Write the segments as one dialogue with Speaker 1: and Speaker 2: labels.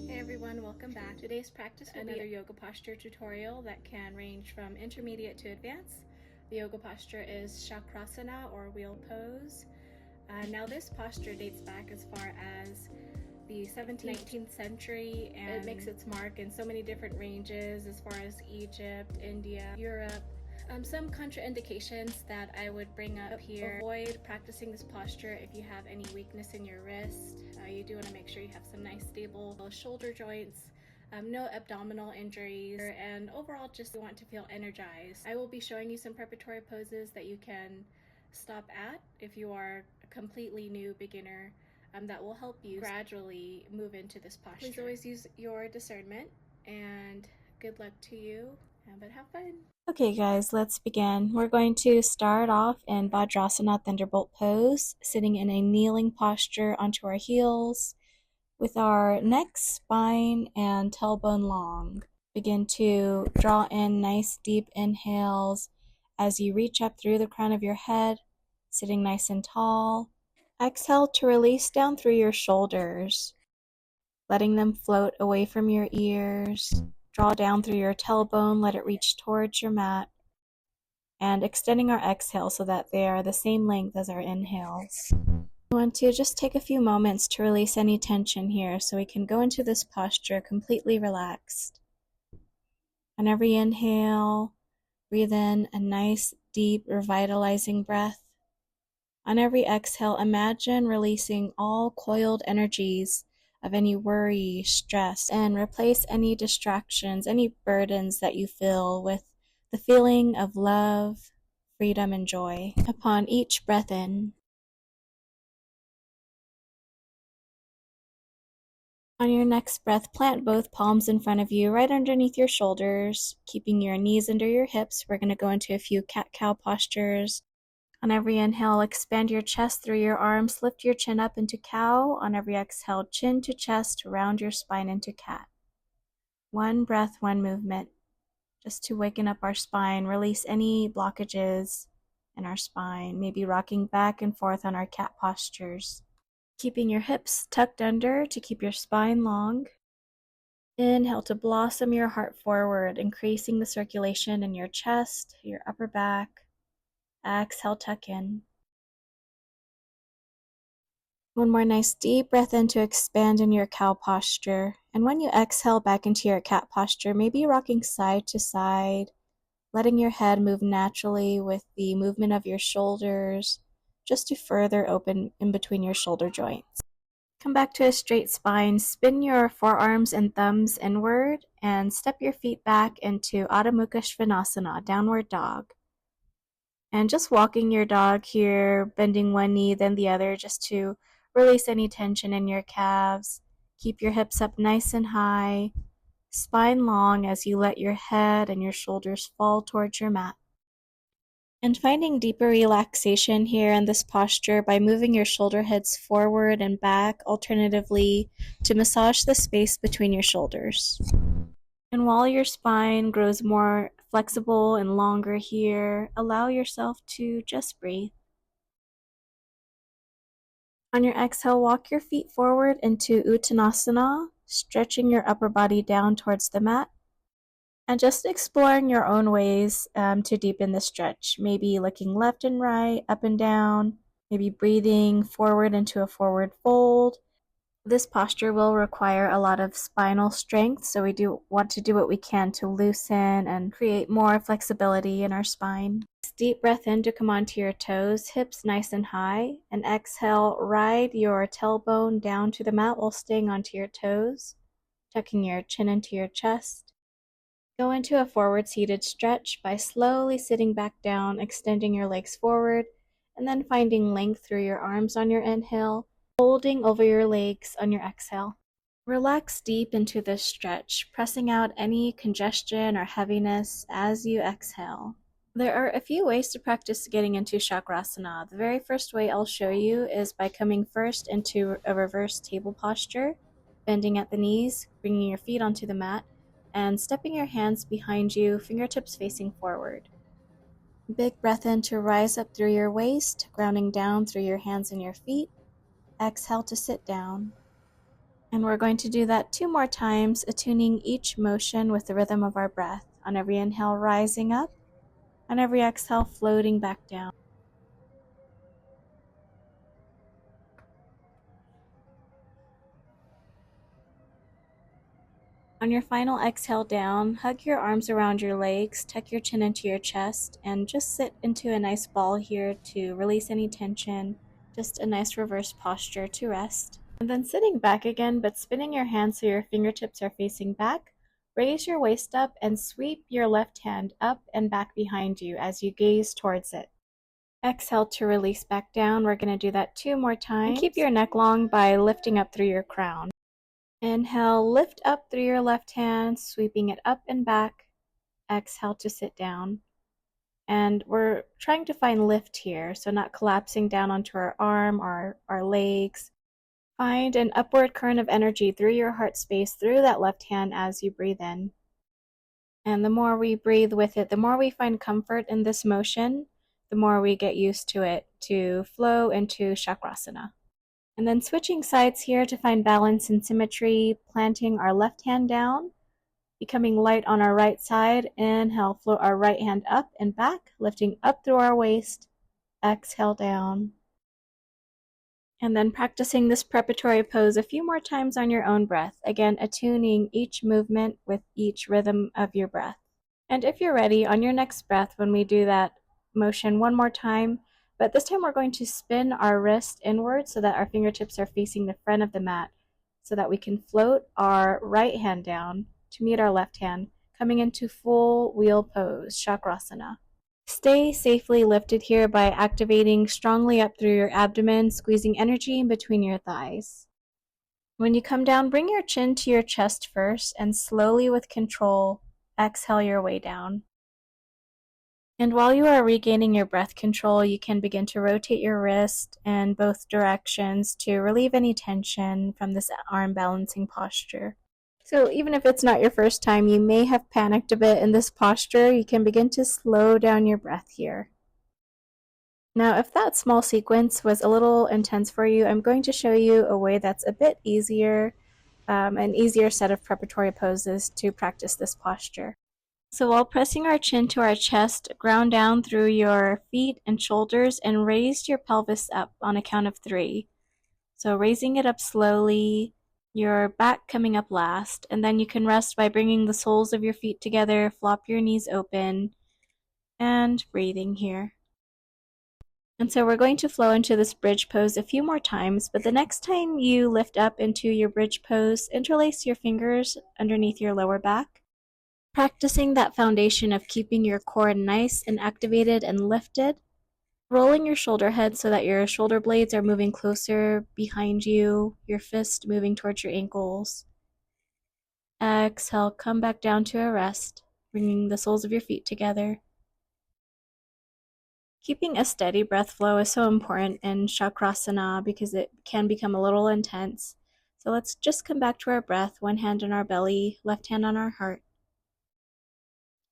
Speaker 1: Hey everyone, welcome back. Today's practice will be another yoga posture tutorial that can range from intermediate to advanced. The yoga posture is Chakrasana or wheel pose. Now this posture dates back as far as the 17th, 19th century, and it makes its mark in so many different ranges as far as Egypt, India, Europe. Some contraindications that I would bring up here: avoid practicing this posture if you have any weakness in your wrist. You do want to make sure you have some nice stable shoulder joints, no abdominal injuries, and overall just want to feel energized. I will be showing you some preparatory poses that you can stop at if you are a completely new beginner, that will help you gradually move into this posture. Please always use your discernment, and good luck to you, but have fun.
Speaker 2: Okay guys, let's begin. We're going to start off in Vajrasana Thunderbolt pose, sitting in a kneeling posture onto our heels with our neck, spine, and tailbone long. Begin to draw in nice deep inhales as you reach up through the crown of your head, sitting nice and tall. Exhale to release down through your shoulders, letting them float away from your ears. Draw down through your tailbone, let it reach towards your mat, and extending our exhale so that they are the same length as our inhales. We want to just take a few moments to release any tension here so we can go into this posture completely relaxed. On every inhale, breathe in a nice, deep, revitalizing breath. On every exhale, imagine releasing all coiled energies of any worry, stress, and replace any distractions, any burdens that you feel with the feeling of love, freedom, and joy upon each breath in. On your next breath, plant both palms in front of you, right underneath your shoulders, keeping your knees under your hips. We're going to go into a few cat-cow postures. On every inhale, expand your chest through your arms, lift your chin up into cow. On every exhale, chin to chest, round your spine into cat. One breath, one movement, just to waken up our spine, release any blockages in our spine, maybe rocking back and forth on our cat postures. Keeping your hips tucked under to keep your spine long. Inhale to blossom your heart forward, increasing the circulation in your chest, your upper back. Exhale, tuck in. One more nice deep breath in to expand in your cow posture. And when you exhale back into your cat posture, maybe rocking side to side, letting your head move naturally with the movement of your shoulders, just to further open in between your shoulder joints. Come back to a straight spine, spin your forearms and thumbs inward, and step your feet back into Adho Mukha Svanasana, downward dog. And just walking your dog here, bending one knee then the other, just to release any tension in your calves. Keep your hips up nice and high, spine long as you let your head and your shoulders fall towards your mat. And finding deeper relaxation here in this posture by moving your shoulder heads forward and back, alternatively to massage the space between your shoulders. And while your spine grows more flexible and longer here, allow yourself to just breathe. On your exhale, walk your feet forward into Uttanasana, stretching your upper body down towards the mat, and just exploring your own ways to deepen the stretch. Maybe looking left and right, up and down, maybe breathing forward into a forward fold. This posture will require a lot of spinal strength, so we do want to do what we can to loosen and create more flexibility in our spine. Deep breath in to come onto your toes, hips nice and high, and exhale, ride your tailbone down to the mat while staying onto your toes, tucking your chin into your chest. Go into a forward seated stretch by slowly sitting back down, extending your legs forward, and then finding length through your arms on your inhale, holding over your legs on your exhale. Relax deep into this stretch, pressing out any congestion or heaviness as you exhale. There are a few ways to practice getting into Chakrasana. The very first way I'll show you is by coming first into a reverse table posture, bending at the knees, bringing your feet onto the mat, and stepping your hands behind you, fingertips facing forward. Big breath in to rise up through your waist, grounding down through your hands and your feet. exhale to sit down. And we're going to do that 2 more times, attuning each motion with the rhythm of our breath. On every inhale, rising up. On every exhale, floating back down. On your final exhale down, hug your arms around your legs, tuck your chin into your chest, and just sit into a nice ball here to release any tension. Just a nice reverse posture to rest. And then sitting back again, but spinning your hands so your fingertips are facing back, raise your waist up and sweep your left hand up and back behind you as you gaze towards it. Exhale to release back down. We're going to do that 2 more times. And keep your neck long by lifting up through your crown. Inhale, lift up through your left hand, sweeping it up and back. Exhale to sit down. And we're trying to find lift here, so not collapsing down onto our arm or our legs. Find an upward current of energy through your heart space, through that left hand as you breathe in. And the more we breathe with it, the more we find comfort in this motion, the more we get used to it to flow into Chakrasana. And then switching sides here to find balance and symmetry, planting our left hand down, becoming light on our right side. Inhale, float our right hand up and back, lifting up through our waist. Exhale down. And then practicing this preparatory pose a few more times on your own breath. Again, attuning each movement with each rhythm of your breath. And if you're ready, on your next breath, when we do that motion 1 more time, but this time we're going to spin our wrist inward so that our fingertips are facing the front of the mat so that we can float our right hand down to meet our left hand, coming into full wheel pose, Chakrasana. Stay safely lifted here by activating strongly up through your abdomen, squeezing energy in between your thighs. When you come down, bring your chin to your chest first and slowly with control, exhale your way down. And while you are regaining your breath control, you can begin to rotate your wrist in both directions to relieve any tension from this arm balancing posture. So even if it's not your first time, you may have panicked a bit in this posture, you can begin to slow down your breath here. Now, if that small sequence was a little intense for you, I'm going to show you a way that's a bit easier, an easier set of preparatory poses to practice this posture. So while pressing our chin to our chest, ground down through your feet and shoulders and raise your pelvis up on a count of 3. So raising it up slowly, your back coming up last, and then you can rest by bringing the soles of your feet together, flop your knees open, and breathing here. And so we're going to flow into this bridge pose a few more times, but the next time you lift up into your bridge pose, interlace your fingers underneath your lower back, practicing that foundation of keeping your core nice and activated and lifted, rolling your shoulder head so that your shoulder blades are moving closer behind you, your fist moving towards your ankles. Exhale, come back down to a rest, bringing the soles of your feet together. Keeping a steady breath flow is so important in Chakrasana because it can become a little intense. So let's just come back to our breath, one hand on our belly, left hand on our heart.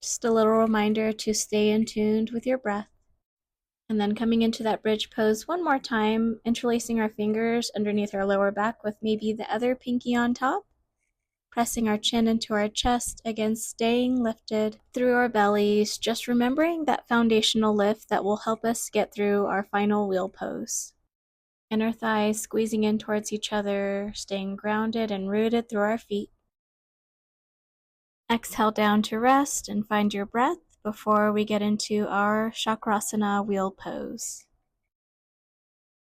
Speaker 2: Just a little reminder to stay in tune with your breath. And then coming into that bridge pose 1 more time, interlacing our fingers underneath our lower back with maybe the other pinky on top. Pressing our chin into our chest, again staying lifted through our bellies, just remembering that foundational lift that will help us get through our final wheel pose. Inner thighs squeezing in towards each other, staying grounded and rooted through our feet. Exhale down to rest and find your breath before we get into our Chakrasana wheel pose.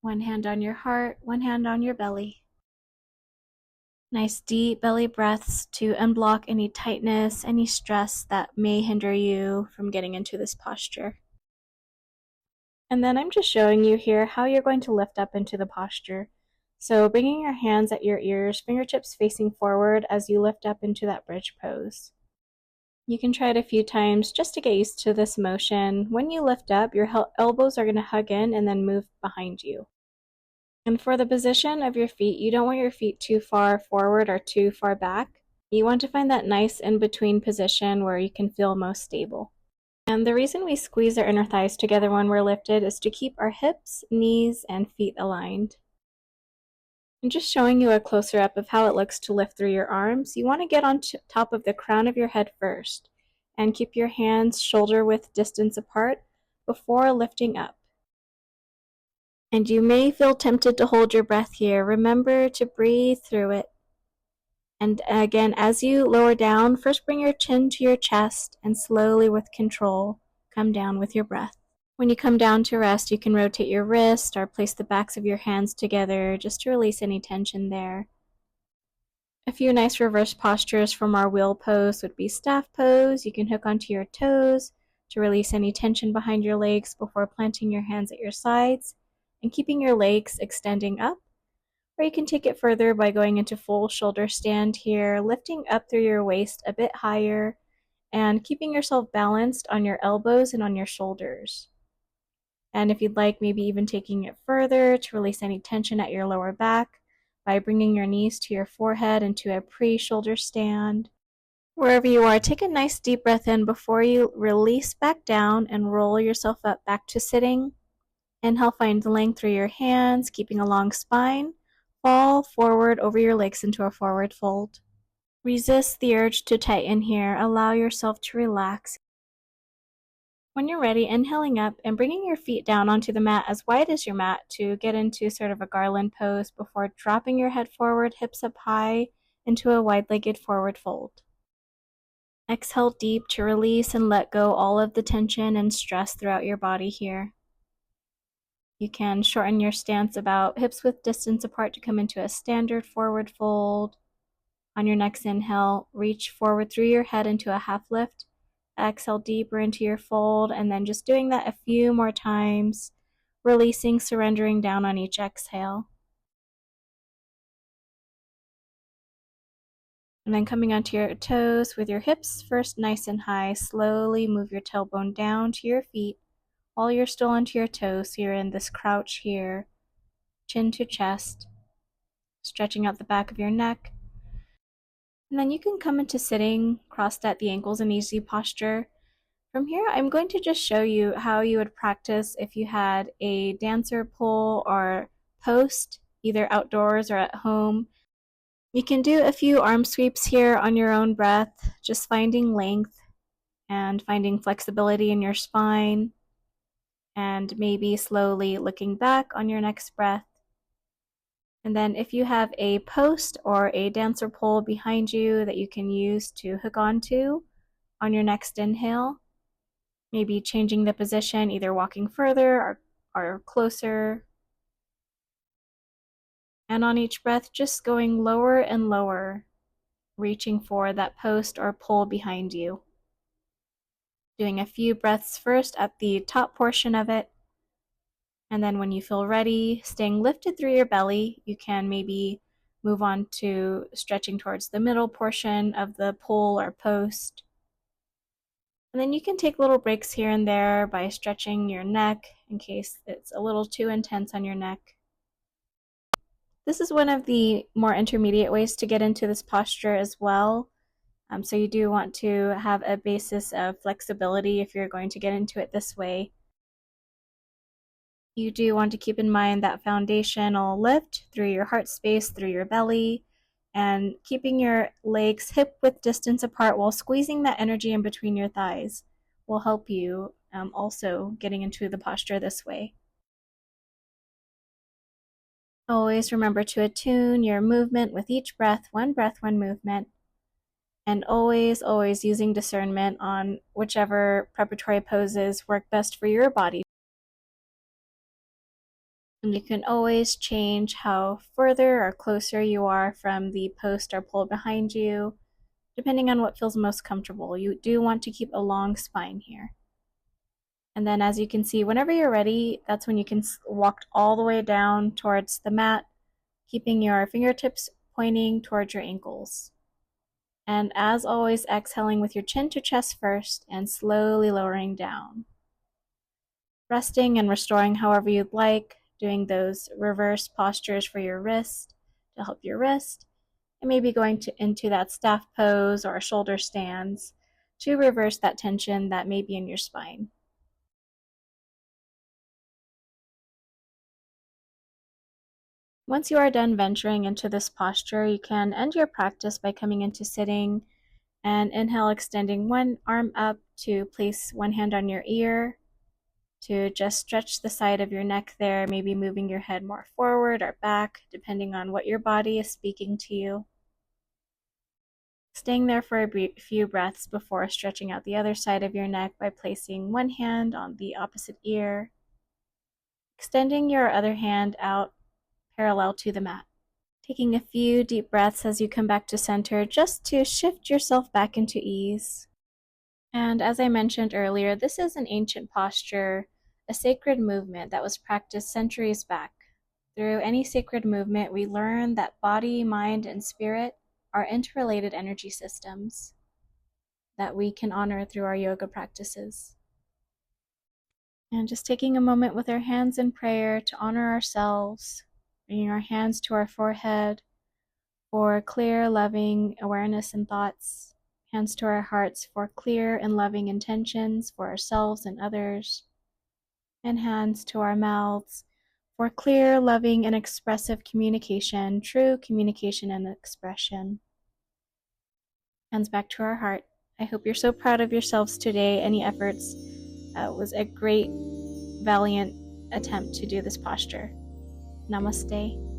Speaker 2: 1 hand on your heart, 1 hand on your belly. Nice deep belly breaths to unblock any tightness, any stress that may hinder you from getting into this posture. And then I'm just showing you here how you're going to lift up into the posture. So bringing your hands at your ears, fingertips facing forward as you lift up into that bridge pose. You can try it a few times just to get used to this motion. When you lift up, your elbows are going to hug in and then move behind you. And for the position of your feet, you don't want your feet too far forward or too far back. You want to find that nice in-between position where you can feel most stable. And the reason we squeeze our inner thighs together when we're lifted is to keep our hips, knees, and feet aligned. And just showing you a closer up of how it looks to lift through your arms, you want to get on top of the crown of your head first and keep your hands shoulder width distance apart before lifting up. And you may feel tempted to hold your breath here. Remember to breathe through it. And again, as you lower down, first bring your chin to your chest and slowly with control, come down with your breath. When you come down to rest, you can rotate your wrist or place the backs of your hands together just to release any tension there. A few nice reverse postures from our wheel pose would be staff pose. You can hook onto your toes to release any tension behind your legs before planting your hands at your sides and keeping your legs extending up. Or you can take it further by going into full shoulder stand here, lifting up through your waist a bit higher and keeping yourself balanced on your elbows and on your shoulders. And if you'd like, maybe even taking it further to release any tension at your lower back by bringing your knees to your forehead into a pre-shoulder stand. Wherever you are, take a nice deep breath in before you release back down and roll yourself up back to sitting. Inhale, find length through your hands, keeping a long spine. Fall forward over your legs into a forward fold. Resist the urge to tighten here. Allow yourself to relax. When you're ready, inhaling up and bringing your feet down onto the mat as wide as your mat to get into sort of a garland pose before dropping your head forward, hips up high, into a wide-legged forward fold. Exhale deep to release and let go all of the tension and stress throughout your body here. You can shorten your stance about hips width distance apart to come into a standard forward fold. On your next inhale, reach forward through your head into a half lift. Exhale deeper into your fold, and then just doing that a few more times, releasing, surrendering down on each exhale. And then coming onto your toes with your hips first nice and high, slowly move your tailbone down to your feet while you're still onto your toes. So you're in this crouch here, chin to chest, stretching out the back of your neck. And then you can come into sitting, crossed at the ankles in easy posture. From here, I'm going to just show you how you would practice if you had a dancer pole or post, either outdoors or at home. You can do a few arm sweeps here on your own breath, just finding length and finding flexibility in your spine, and maybe slowly looking back on your next breath. And then if you have a post or a dancer pole behind you that you can use to hook onto on your next inhale, maybe changing the position, either walking further or closer. And on each breath, just going lower and lower, reaching for that post or pole behind you. Doing a few breaths first at the top portion of it. And then when you feel ready, staying lifted through your belly, you can maybe move on to stretching towards the middle portion of the pole or post. And then you can take little breaks here and there by stretching your neck in case it's a little too intense on your neck. This is one of the more intermediate ways to get into this posture as well. So you do want to have a basis of flexibility if you're going to get into it this way. You do want to keep in mind that foundational lift through your heart space, through your belly, and keeping your legs hip width distance apart while squeezing that energy in between your thighs will help you also getting into the posture this way. Always remember to attune your movement with each breath, one movement, and always using discernment on whichever preparatory poses work best for your body. And you can always change how further or closer you are from the post or pole behind you, depending on what feels most comfortable. You do want to keep a long spine here. And then as you can see, whenever you're ready, that's when you can walk all the way down towards the mat, keeping your fingertips pointing towards your ankles. And as always, exhaling with your chin to chest first and slowly lowering down. Resting and restoring however you'd like, doing those reverse postures for your wrist to help your wrist, and maybe going into that staff pose or shoulder stands to reverse that tension that may be in your spine. Once you are done venturing into this posture, you can end your practice by coming into sitting and inhale, extending one arm up to place one hand on your ear to just stretch the side of your neck there, maybe moving your head more forward or back, depending on what your body is speaking to you. Staying there for a few breaths before stretching out the other side of your neck by placing one hand on the opposite ear, extending your other hand out parallel to the mat. Taking a few deep breaths as you come back to center, just to shift yourself back into ease. And as I mentioned earlier, this is an ancient posture, a sacred movement that was practiced centuries back. Through any sacred movement, we learn that body, mind, and spirit are interrelated energy systems that we can honor through our yoga practices. And just taking a moment with our hands in prayer to honor ourselves, bringing our hands to our forehead for clear, loving awareness and thoughts, hands to our hearts for clear and loving intentions for ourselves and others, and hands to our mouths for clear, loving, and expressive communication, true communication and expression. Hands back to our heart. I hope you're so proud of yourselves today. Any efforts was a great, valiant attempt to do this posture. Namaste.